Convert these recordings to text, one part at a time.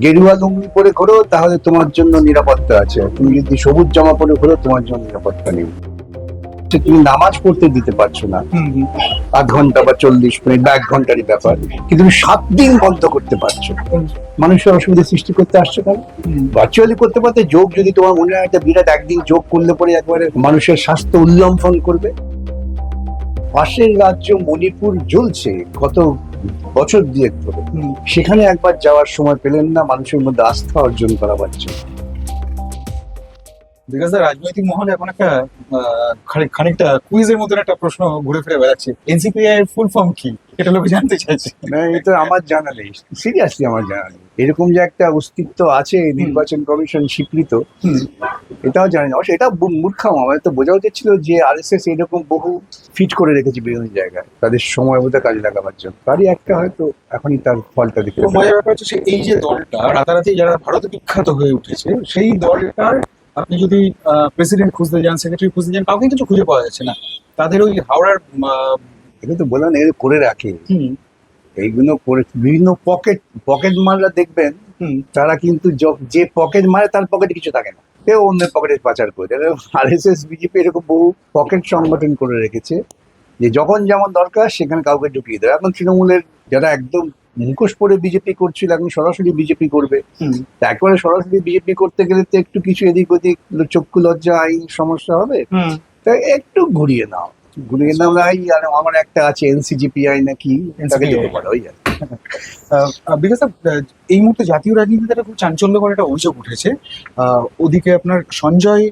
গেরুয়া লুঙ্গি পরে ঘোরো তাহলে তোমার জন্য নিরাপত্তা আছে, তুমি যদি সবুজ জামা পরে ঘোরো তোমার জন্য নিরাপত্তা নেই। তুমি নামাজ পড়তে দিতে পারছো না 8 ঘন্টা বা 40 মিনিট বা 1 ঘন্টারই ব্যাপার, কিন্তু তুমি 7 দিন বন্ধ করতে পারছো। মানুষের অসুবিধা সৃষ্টি করতে আসছে কেন? ভার্চুয়ালি করতে পারতে। যোগ যদি তোমার মনে হয় একটা বিরাট, একদিন যোগ করলে পরে একবারে মানুষের স্বাস্থ্য উল্লম্ফন করবে। পাশের রাজ্য মণিপুর জ্বলছে কত বছর দিয়ে ধরে, সেখানে একবার যাওয়ার সময় পেলেন না মানুষের মধ্যে আস্থা অর্জন করা পারছে। বিকজ রাজনৈতিক মহলে এখন একটা খানিকটা কুইজের মতন একটা প্রশ্ন ঘুরে ফিরে বেড়াচ্ছে, এনসিপিআই এর ফুল ফর্ম কি, এটা লোকে জানতে চাইছে। না, এটা আমার জানা নেই, সিরিয়াসলি আমার জানা নেই। এরকম যে একটা অস্তিত্ব আছে নির্বাচন কমিশন স্বীকৃত, এটাও জানি না। অবশ্য এটা মূর্খাম, আমার তো বোঝা উচিত ছিল যে আরএসএস এরকম বহু ফিট করে রেখেছে বিভিন্ন জায়গায় তাদের সময় মতো কাজে লাগাবার জন্য। তারই একটা হয়তো এখনই তার ফলটা দেখতে তো মজার ব্যাপার হচ্ছে এই যে দলটা রাতারাতি যারা ভারতে বিখ্যাত হয়ে উঠেছে, সেই দলটার আপনি যদি প্রেসিডেন্ট খুঁজতে যান, সেক্রেটারি খুঁজতে যান, কাউকে কিছু খুঁজে পাওয়া যাচ্ছে না। তাদের ওই হাওড়ার এটা তো বললাম এর করে রাখে, এইগুলো করে বিভিন্ন পকেট মাররা দেখবেন, তারা কিন্তু যে পকেট মারে তার পকেটে কিছু থাকে না, কেউ অন্যের পকেটে পাচার করে। আরএসএস বিজেপি এরকম বহু পকেট সংগঠন করে রেখেছে যে যখন যেমন দরকার সেখানে কাউকে ঢুকিয়ে দেয়। এখন তৃণমূলের যারা একদম মুখোশ পরে বিজেপি করছিল এখন সরাসরি বিজেপি করবে। তা একেবারে সরাসরি বিজেপি করতে গেলে তো একটু কিছু এদিক ওদিক চক্ষু লজ্জা আইন সমস্যা হবে, তাই একটু ঘুরিয়ে নাও। আর আমার একটা আছে এনসিজিপিআই নাকি, তাকে যেতে পারো ওই আর কি। বিকজ এই মুহূর্তে জাতীয় রাজনীতিতে একটা খুব চাঞ্চল্যকর একটা অভিযোগ উঠেছে। ওদিকে আপনার সঞ্জয়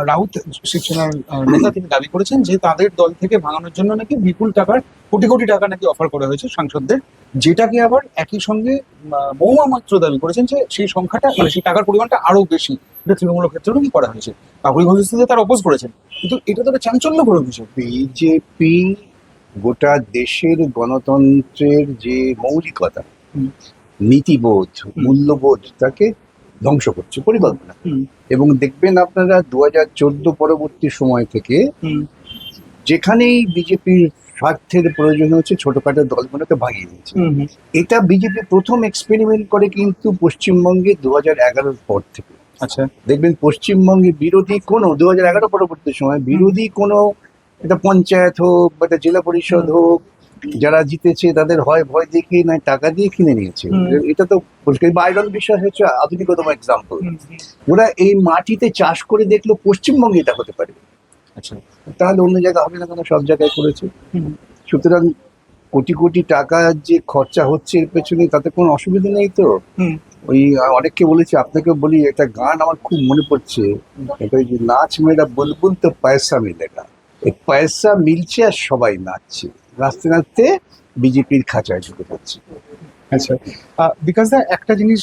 রাউত শিবসেনার নেতা, তিনি দাবি করেছেন যে তাদের দল থেকে ভাঙানোর জন্য নাকি বিপুল টাকার কোটি কোটি টাকা নাকি অফার করা হয়েছে সাংসদদের, যেটাকে আবার একই সঙ্গে মহুয়া মাত্র দাবি করেছেন যে সেই সংখ্যাটা, মানে সেই টাকার পরিমাণটা আরো বেশি, এটা তৃণমূলের ক্ষেত্রেও নাকি করা হয়েছে। কাকুরি ঘোষিত তার অপোজ করেছেন, কিন্তু এটা তো একটা চাঞ্চল্যকর অভিযোগ। বিজেপি গোটা দেশের গণতন্ত্রের যে মৌলিকতা, নীতিবোধ, মূল্যবোধ, তাকে ধ্বংস করছে পরিকল্পনা। এবং দেখবেন আপনারা 2014 পরবর্তী সময় থেকে যেখানেই বিজেপির স্বার্থের প্রয়োজন হচ্ছে ছোটখাটো দলগুলোকে ভাগিয়ে দিয়েছে। এটা বিজেপি প্রথম এক্সপেরিমেন্ট করে কিন্তু পশ্চিমবঙ্গে 2011 পর থেকে। আচ্ছা, দেখবেন পশ্চিমবঙ্গে বিরোধী কোনো 2011 পরবর্তী সময় বিরোধী কোনো একটা পঞ্চায়েত হোক বা একটা জেলা পরিষদ হোক, যারা জিতেছে তাদের হয় ভয় দেখিয়ে নয় টাকা দিয়ে কিনে নিয়েছে। এটা তো পরিষ্কার। বাইরন বিশ্বাস হচ্ছে আধুনিকতম এক্সাম্পল। ওরা এই মাটিতে চাষ করে দেখলো পশ্চিমবঙ্গে এটা হতে পারে, আচ্ছা, তাহলে অন্য জায়গায় হবে না কেন? সব জায়গায় করেছে। সুতরাং কোটি কোটি টাকা যে খরচা হচ্ছে এর পেছনে তাতে কোনো অসুবিধা নেই তো। ওই অনেককে বলেছি, আপনাকে বলি, একটা গান আমার খুব মনে পড়ছে, এটা ওই যে নাচ মেয়েরা বুলবুল তো পয়সা মিলেগা। এই পয়সা মিলছে আর সবাই নাচছে, নাচতে নাচতে বিজেপির খাঁচায় ঢুকে যাচ্ছে। আচ্ছা। বিকজ একটা জিনিস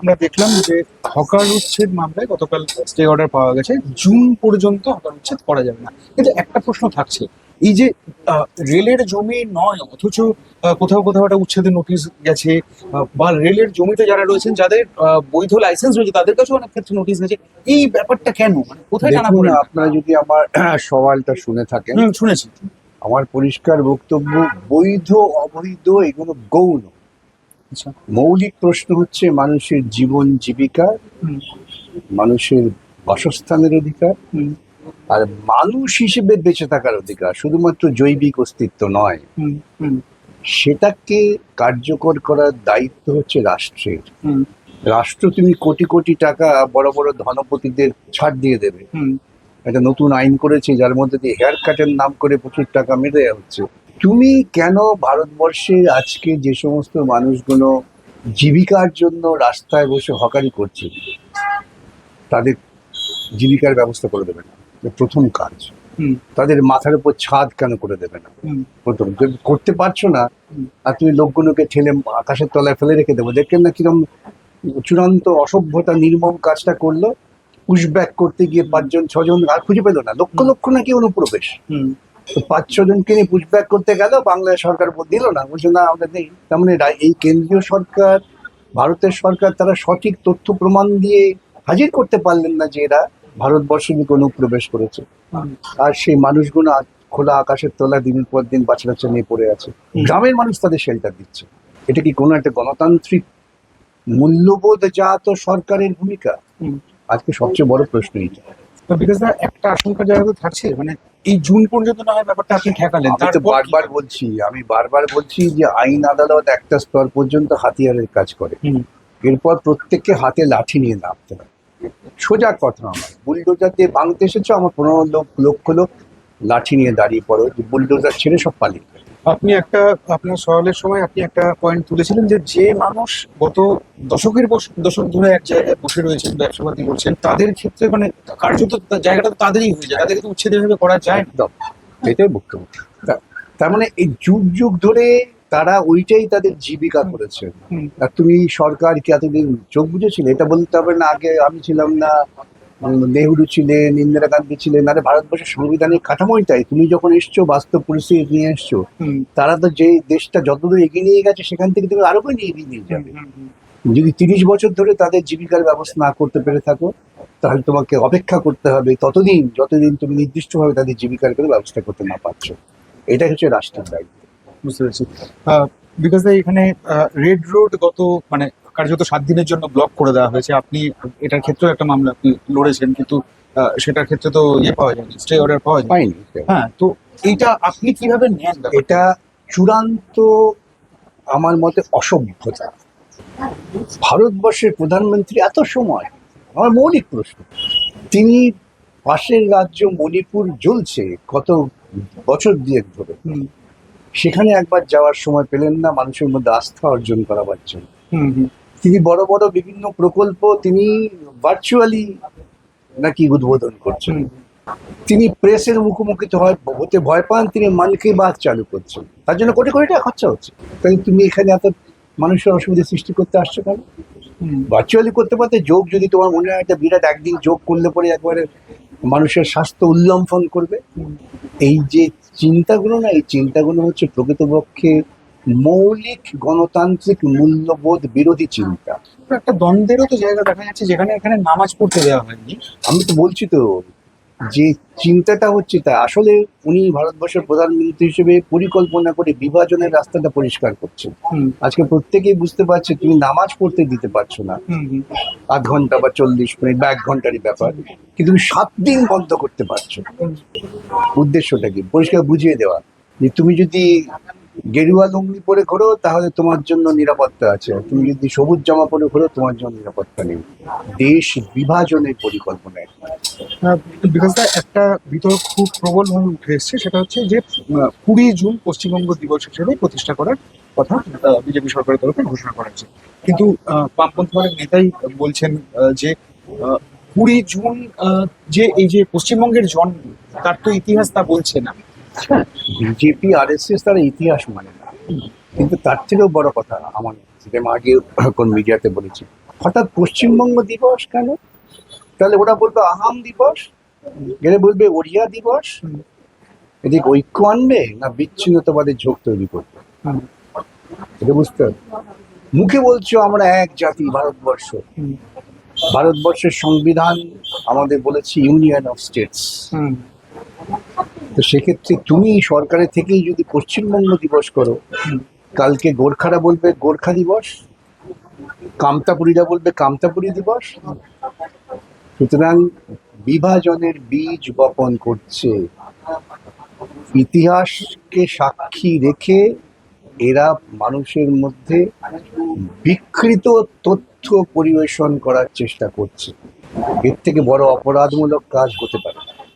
আমরা দেখলাম যে হকার উচ্ছেদ মামলায় গতকাল স্টে অর্ডার পাওয়া গেছে, জুন পর্যন্ত হকার উচ্ছেদ করা যাবে না। কিন্তু একটা প্রশ্ন থাকছে, এই যে রেলের জমি নয় অথচ কোথাও কোথাও একটা উচ্ছেদের নোটিশ গেছে, বা রেলের জমিতে যারা রয়েছেন যাদের বৈধ লাইসেন্স রয়েছে তাদের কাছেও অনেক ক্ষেত্রে নোটিশ গেছে, এই ব্যাপারটা কেন, মানে কোথায় টানা দেখুন, পড়ে? আপনারা যদি আমার সওয়ালটা শুনে থাকেন, শুনেছি। আমার পরিষ্কার বক্তব্য, বৈধ অবৈধ এগুলো গৌণ। আচ্ছা, মৌলিক প্রশ্ন হচ্ছে মানুষের জীবন জীবিকা, মানুষের বাসস্থানের অধিকার, আর মানুষ হিসেবে বেঁচে থাকার অধিকার, শুধুমাত্র জৈবিক অস্তিত্ব নয়। সেটাকে কার্যকর করার দায়িত্ব হচ্ছে রাষ্ট্রের। রাষ্ট্র তুমি কোটি কোটি টাকা বড় বড় ধনপতিদের ছাড় দিয়ে দেবে। একটা নতুন আইন করেছে যার মধ্যে দিয়ে হেয়ার কাটের নাম করে প্রচুর টাকা মেরে দেওয়া হচ্ছে। তুমি কেন ভারতবর্ষে আজকে যে সমস্ত মানুষগুলো জীবিকার জন্য রাস্তায় বসে হকারি করছে তাদের জীবিকার ব্যবস্থা করে দেবে না? প্রথম কাজ। তাদের মাথার উপর ছাদ কেন করে দেবে না? প্রথম, যদি করতে পারছো না আর তুমি লোকগুলোকে ঠেলে আকাশের তলায় ফেলে রেখে দেবো। দেখলেন না কিরম চূড়ান্ত অসভ্যতা নির্মম কাজটা করলো? পুশব্যাক করতে গিয়ে 5-6 জন আর খুঁজে পেলো না, লক্ষ লক্ষ নাকি অনুপ্রবেশ। তো 5-6 জনকে নিয়ে পুশব্যাক করতে গেল, বাংলাদেশ সরকার দিল না, বলছে না আমাদের নেই। তার মানে এই কেন্দ্রীয় সরকার, ভারতের সরকার, তারা সঠিক তথ্য প্রমাণ দিয়ে হাজির করতে পারলেন না যে এরা ভারতবর্ষে অনুপ্রবেশ করেছে। আর সেই মানুষগুলো খোলা আকাশের তলায় দিনের পর দিন বাচ্চা বাচ্চা নিয়ে পড়ে আছে। গ্রামের মানুষ তাদের শেল্টার দিচ্ছে। এটা কি কোনো একটা গণতান্ত্রিক মূল্যবোধ যা তো সরকারের ভূমিকা। আজকে সবচেয়ে বড় প্রশ্ন এটা। বিকজ একটা আশঙ্কার জায়গা তো থাকছে, মানে এই জুন পর্যন্ত না হয় ব্যাপারটা আপনি ঠেকালেন, আমি তো তারপর কি বারবার বলছি যে আইন আদালত একটা স্তর পর্যন্ত হাতিয়ারের কাজ করে, হুম, এরপর প্রত্যেককে হাতে লাঠি নিয়ে নামতে হবে। সোজা কথা, আমার বুলডোজার দিয়ে ভাঙতে এসেছো, আমার 15 লক্ষ লোক লাঠি নিয়ে দাঁড়িয়ে পড়ো, যে বুলডোজার ছেড়ে সব পালিয়ে যাবে। আপনি একটা আপনার সওয়ালের সময় আপনি একটা পয়েন্ট তুলেছিলেন যে মানুষ গত দশক ধরে এক জায়গায় বসে রয়েছেন, ব্যবসাপাতি করছেন, তাদের ক্ষেত্রে মানে কার্যত জায়গাটা তো তাদেরই হয়ে যায়, তাদেরকে তো উচ্ছেদ এভাবে করা যায় না। একদম, এটাই বক্তব্য। তার মানে এই যুগ যুগ ধরে তারা ওইটাই তাদের জীবিকা করেছে। হুম, আর তুমি সরকার কি এতদিন চোখ বুঝেছিলে? এটা বলতে হবে না আগে আমি ছিলাম না, নেহরু ছিলেন, ইন্দিরা গান্ধী ছিলেন। আরে ভারতবর্ষের সাংবিধানিক কাঠামোই তাই। তুমি যখন এসছো, বাস্তব পরিস্থিতি নিয়ে এসছো, হুম, তারা তো যে দেশটা যতদূর এগিয়ে নিয়ে গেছে সেখান থেকে তুমি আরো করে এগিয়ে নিয়ে যাবে। হুম, হুম, যদি 30 বছর ধরে তাদের জীবিকার ব্যবস্থা না করতে পেরে থাকো, তাহলে তোমাকে অপেক্ষা করতে হবে যতদিন তুমি নির্দিষ্টভাবে তাদের জীবিকার করে ব্যবস্থা করতে না পারছো। এটা হচ্ছে রাষ্ট্রের দায়িত্ব। বুঝতে পেরেছি। বিকজ এখানে রেড রোড গত মানে কার্যত 7 দিনের জন্য ব্লক করে দেওয়া হয়েছে। আপনি এটার ক্ষেত্রেও একটা মামলা আপনি লড়েছেন, কিন্তু সেটার ক্ষেত্রে তো পাওয়া যায়নি, স্টে অর্ডার পাওয়া যায়। পাইনি। হ্যাঁ, তো এইটা আপনি কিভাবে নেন ব্যাপারটা? এটা চূড়ান্ত আমার মতে অসভ্যতা। ভারতবর্ষের প্রধানমন্ত্রী এত সময়, আমার মৌলিক প্রশ্ন, তিনি পাশের রাজ্য মণিপুর জ্বলছে কত বছর দিয়ে ধরে, হুম, সেখানে একবার যাওয়ার সময় পেলেন না মানুষের মধ্যে আস্থা অর্জন করাবার জন্য? হুম, হুম, তিনি বড় বড় বিভিন্ন প্রকল্প তিনি ভার্চুয়ালি নাকি উদ্বোধন করছেন। হুম, তিনি প্রেসের মুখোমুখি হতে ভয় পান, তিনি মন কি বাত চালু করছেন, তার জন্য কোটি কোটি টাকা খরচা হচ্ছে। তাই তুমি এখানে এত মানুষের অসুবিধা সৃষ্টি করতে আসছো কেন? হুম, ভার্চুয়ালি করতে পারতে। যোগ যদি তোমার মনে হয় একটা বিরাট, একদিন যোগ করলে পরে একবারে মানুষের স্বাস্থ্য উল্লম্ফন করবে, হুম। এই যে চিন্তাগুলো না, এই চিন্তাগুলো হচ্ছে প্রকৃতপক্ষে মৌলিক গণতান্ত্রিক মূল্যবোধ বিরোধী চিন্তা। একটা দ্বন্দ্বেরও তো জায়গা দেখা যাচ্ছে, যেখানে এখানে নামাজ পড়তে দেওয়া হয়নি। আমি তো বলছি তো, যে চিন্তাটা হচ্ছে তা আসলে উনি ভারতবর্ষের প্রধানমন্ত্রী হিসেবে পরিকল্পনা করে বিভাজনের রাস্তাটা পরিষ্কার করছেন। হুম, আজকে প্রত্যেকেই বুঝতে পারছে তুমি নামাজ পড়তে দিতে পারছো না হুম, হুম, 8 ঘন্টা বা 40 মিনিট বা 1 ঘন্টারই ব্যাপার, কিন্তু তুমি 7 দিন বন্ধ করতে পারছো। উদ্দেশ্যটা কি? পরিষ্কার বুঝিয়ে দেওয়া যে তুমি যদি গেরুয়া লুঙ্গি পরে ঘোরো তাহলে তোমার জন্য নিরাপত্তা আছে, তুমি যদি সবুজ জামা পরে ঘোরো তোমার জন্য নিরাপত্তা নেই। দেশ বিভাজনের পরিকল্পনা। বিকজ একটা বিতর্ক খুব প্রবল হয়ে উঠে এসছে, সেটা হচ্ছে যে 20 জুন পশ্চিমবঙ্গ দিবস হিসেবে প্রতিষ্ঠা করার কথা বিজেপি সরকারের তরফে ঘোষণা করা হয়েছে। কিন্তু বামপন্থী দলের নেতাই বলছেন যে 20 জুন যে এই যে পশ্চিমবঙ্গের জন্ম, তার তো ইতিহাস তা বলছে না। বিজেপি RSS তারা ইতিহাস মানে না, কিন্তু তার থেকেও বড় কথা আমার, যেটা আমি আগে কোন মিডিয়াতে বলেছি, হঠাৎ পশ্চিমবঙ্গ দিবস কেন? তাহলে ওরা বলবে আহাম দিবস, এরা বলবে ওড়িয়া দিবস। এদিকে ঐক্য আনবে না বিচ্ছিন্নতাবাদের ঝোঁক তৈরি করবে? হুম, এটা বুঝতে হবে। মুখে বলছো আমরা এক জাতি ভারতবর্ষ, হুম, ভারতবর্ষের সংবিধান আমাদের বলেছে ইউনিয়ন অফ স্টেটস। হুম, তো সেক্ষেত্রে তুমি সরকারের থেকেই যদি পশ্চিমবঙ্গ দিবস করো, হুম, কালকে গোর্খারা বলবে গোর্খা দিবস, কামতাপুরীরা বলবে কামতাপুরী দিবস। সুতরাং বিভাজনের বীজ বপন করছে। ইতিহাসকে সাক্ষী রেখে এরা মানুষের মধ্যে বিকৃত তথ্য পরিবেশন করার চেষ্টা করছে। এর থেকে বড় অপরাধমূলক কাজ হতে পারে না।